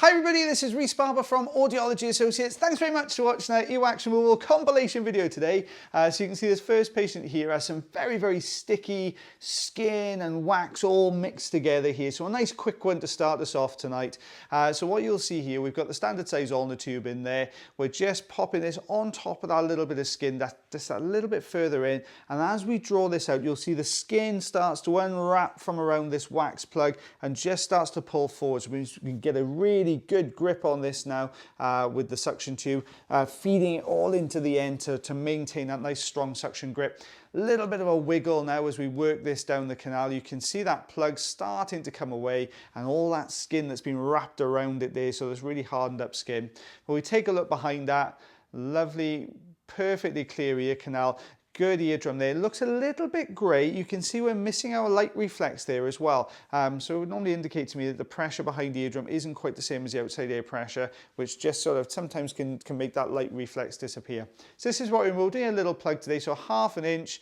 Hi everybody, this is Rhys Barber from Audiology Associates. Thanks very much for watching our earwax removal compilation video today. So you can see this first patient here has some very sticky skin and wax all mixed together here. So a nice quick one to start us off tonight. So what you'll see here, we've got the standard size ulnar tube in there. We're just popping this on top of that little bit of skin, just a little bit further in. And as we draw this out, you'll see the skin starts to unwrap from around this wax plug and just starts to pull forward. So we can get a really good grip on this now with the suction tube, feeding it all into the end to maintain that nice strong suction grip. A little bit of a wiggle now as we work this down the canal. You can see that plug starting to come away and all that skin that's been wrapped around it there, so there's really hardened up skin. But we take a look behind that, lovely, perfectly clear ear canal. Good eardrum there. It looks a little bit grey. You can see we're missing our light reflex there as well. So it would normally indicate to me that the pressure behind the eardrum isn't quite the same as the outside air pressure, which just sort of sometimes can make that light reflex disappear. So this is what we're doing, a little plug today. So 1/2 inch,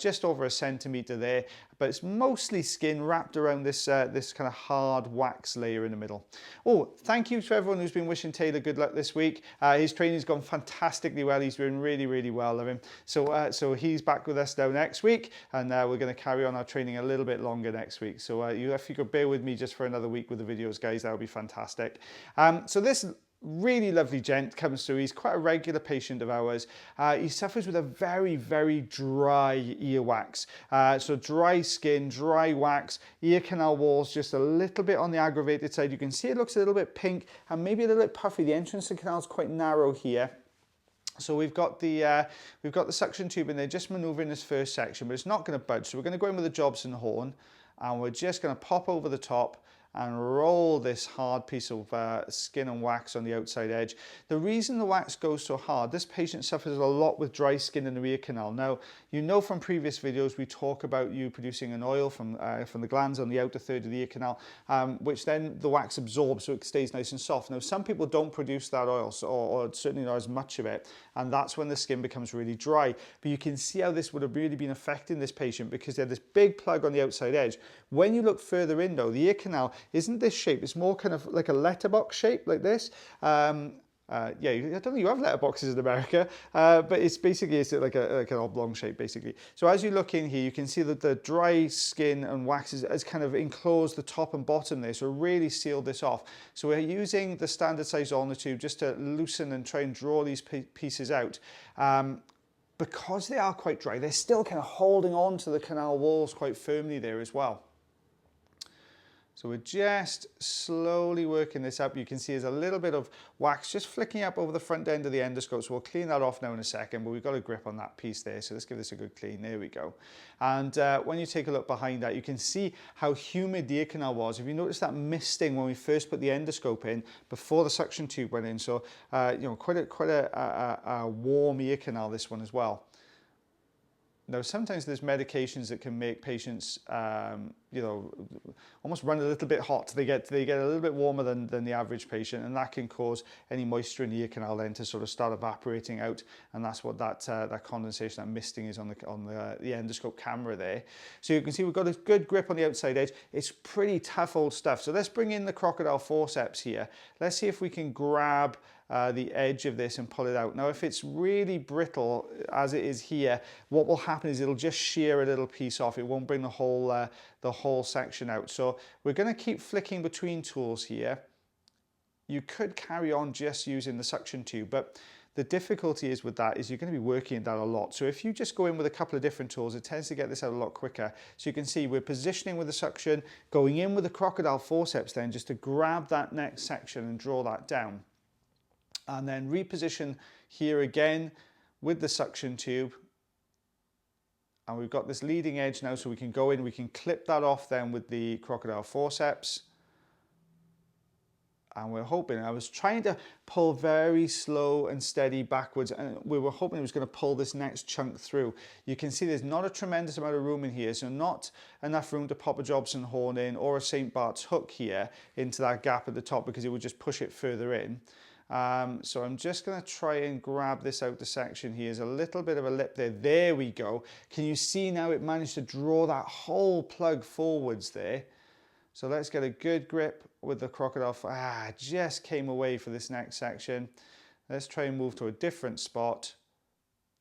just over 1 centimetre there, but it's mostly skin wrapped around this this kind of hard wax layer in the middle. Oh, thank you to everyone who's been wishing Taylor good luck this week. His training's gone fantastically well. He's doing really well of him. So he's back with us now next week, and we're going to carry on our training a little bit longer next week. So if you could bear with me just for another week with the videos, guys, that would be fantastic. So this really lovely gent comes through. He's quite a regular patient of ours. He suffers with a very dry earwax. So dry skin, dry wax, ear canal walls just a little bit on the aggravated side. You can see it looks a little bit pink and maybe a little bit puffy. The entrance to the canal is quite narrow here. So we've got the suction tube in there, just manoeuvring this first section, but it's not going to budge. So we're going to go in with the Jobson horn, and we're just going to pop over the top and roll this hard piece of skin and wax on the outside edge. The reason the wax goes so hard, this patient suffers a lot with dry skin in the ear canal. Now, you know from previous videos we talk about you producing an oil from the glands on the outer third of the ear canal, which then the wax absorbs so it stays nice and soft. Now, some people don't produce that oil, or certainly not as much of it, and that's when the skin becomes really dry. But you can see how this would have really been affecting this patient because they had this big plug on the outside edge. When you look further in though, the ear canal isn't this shape, it's more kind of like a letterbox shape like this. Yeah, I don't think you have letterboxes in America, but it's basically like an oblong shape basically. So as you look in here, you can see that the dry skin and wax has kind of enclosed the top and bottom there, so really sealed this off. So we're using the standard size ulnar tube just to loosen and try and draw these pieces out. Because they are quite dry, they're still kind of holding on to the canal walls quite firmly there as well. So we're just slowly working this up. You can see there's a little bit of wax just flicking up over the front end of the endoscope. So we'll clean that off now in a second, but we've got a grip on that piece there. So let's give this a good clean. There we go. And when you take a look behind that, you can see how humid the ear canal was. If you notice that misting when we first put the endoscope in, before the suction tube went in. So, you know, quite a warm ear canal, this one as well. Now, sometimes there's medications that can make patients, you know, almost run a little bit hot. They get a little bit warmer than the average patient, and that can cause any moisture in the ear canal then to sort of start evaporating out, and that's what that condensation, that misting is on the endoscope camera there. So you can see we've got a good grip on the outside edge. It's pretty tough old stuff. So let's bring in the crocodile forceps here. Let's see if we can grab the edge of this and pull it out. Now, if it's really brittle, as it is here, what will happen is it'll just shear a little piece off. It won't bring the whole section out. So we're going to keep flicking between tools here. You could carry on just using the suction tube, but the difficulty is with that is you're going to be working at that a lot. So if you just go in with a couple of different tools, it tends to get this out a lot quicker. So you can see we're positioning with the suction, going in with the crocodile forceps then just to grab that next section and draw that down. And then reposition here again with the suction tube. And we've got this leading edge now, so we can go in, we can clip that off then with the crocodile forceps. And we're hoping, I was trying to pull very slow and steady backwards, and we were hoping it was going to pull this next chunk through. You can see there's not a tremendous amount of room in here, so not enough room to pop a Jobson horn in or a St. Bart's hook here into that gap at the top, because it would just push it further in. So I'm just going to try and grab this outer section here. There's a little bit of a lip there. There we go. Can you see now it managed to draw that whole plug forwards there? So let's get a good grip with the crocodile. Just came away for this next section. Let's try and move to a different spot.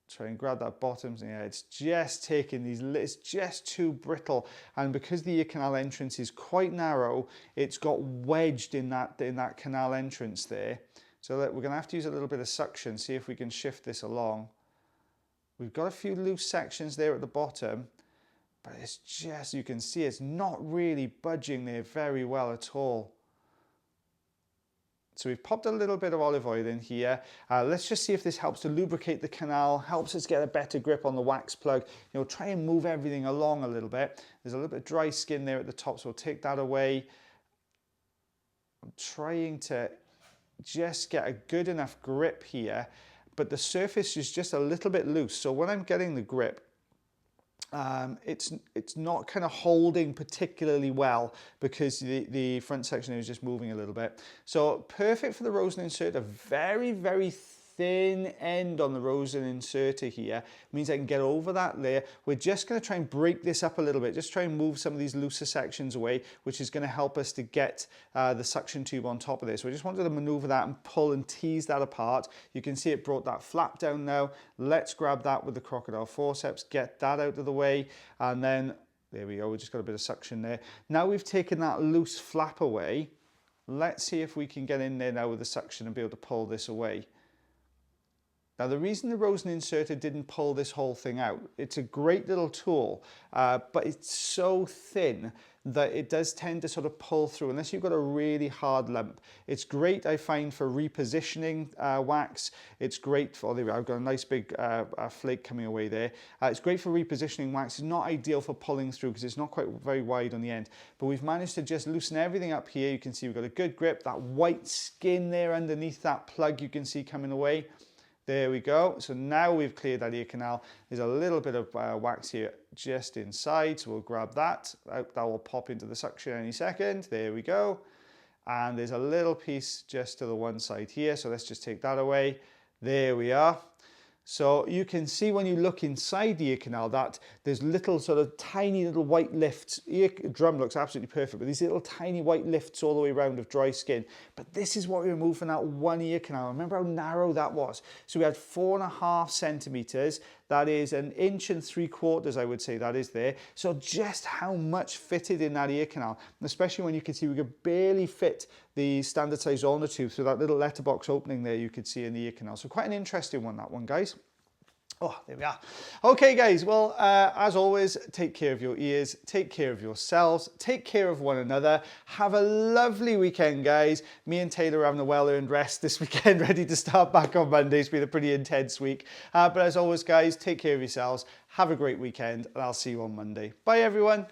Try and grab that bottom. Yeah, it's just taking these, it's just too brittle. And because the ear canal entrance is quite narrow, it's got wedged in that canal entrance there. So we're gonna have to use a little bit of suction, see if we can shift this along. We've got a few loose sections there at the bottom, but it's just, you can see it's not really budging there very well at all. So we've popped a little bit of olive oil in here. Let's just see if this helps to lubricate the canal, helps us get a better grip on the wax plug. You know, try and move everything along a little bit. There's a little bit of dry skin there at the top, so we'll take that away. I'm trying to just get a good enough grip here, but the surface is just a little bit loose. So when I'm getting the grip, it's not kind of holding particularly well because the front section is just moving a little bit. So perfect for the Rosen inserter. Very, very thin end on the Rosen inserter here. Means I can get over that layer. We're just going to try and break this up a little bit. Just try and move some of these looser sections away, which is going to help us to get the suction tube on top of this. So I just wanted to maneuver that and pull and tease that apart. You can see it brought that flap down now. Let's grab that with the crocodile forceps, get that out of the way, and then there we go. We just got a bit of suction there. Now we've taken that loose flap away. Let's see if we can get in there now with the suction and be able to pull this away. Now, the reason the Rosen inserter didn't pull this whole thing out, it's a great little tool, but it's so thin that it does tend to sort of pull through unless you've got a really hard lump. It's great, I find, for repositioning wax. It's great for, there we are, I've got a nice big flake coming away there. It's great for repositioning wax. It's not ideal for pulling through because it's not quite very wide on the end. But we've managed to just loosen everything up here. You can see we've got a good grip. That white skin there underneath that plug you can see coming away. There we go. So now we've cleared that ear canal. There's a little bit of wax here just inside. So we'll grab that. That will pop into the suction any second. There we go. And there's a little piece just to the one side here. So let's just take that away. There we are. So you can see when you look inside the ear canal that there's little sort of tiny little white lifts. Ear drum looks absolutely perfect, but these little tiny white lifts all the way around of dry skin. But this is what we removed from that one ear canal. Remember how narrow that was? So we had 4.5 centimeters. That is 1 3/4 inches, I would say that is there. So just how much fitted in that ear canal, and especially when you can see we could barely fit the standard size ulnar tube through that little letterbox opening there you could see in the ear canal. So quite an interesting one, that one, guys. Oh, there we are. Okay, guys. Well, as always, take care of your ears, take care of yourselves, take care of one another. Have a lovely weekend, guys. Me and Taylor are having a well-earned rest this weekend, ready to start back on Monday. It's been a pretty intense week. But as always, guys, take care of yourselves. Have a great weekend, and I'll see you on Monday. Bye, everyone.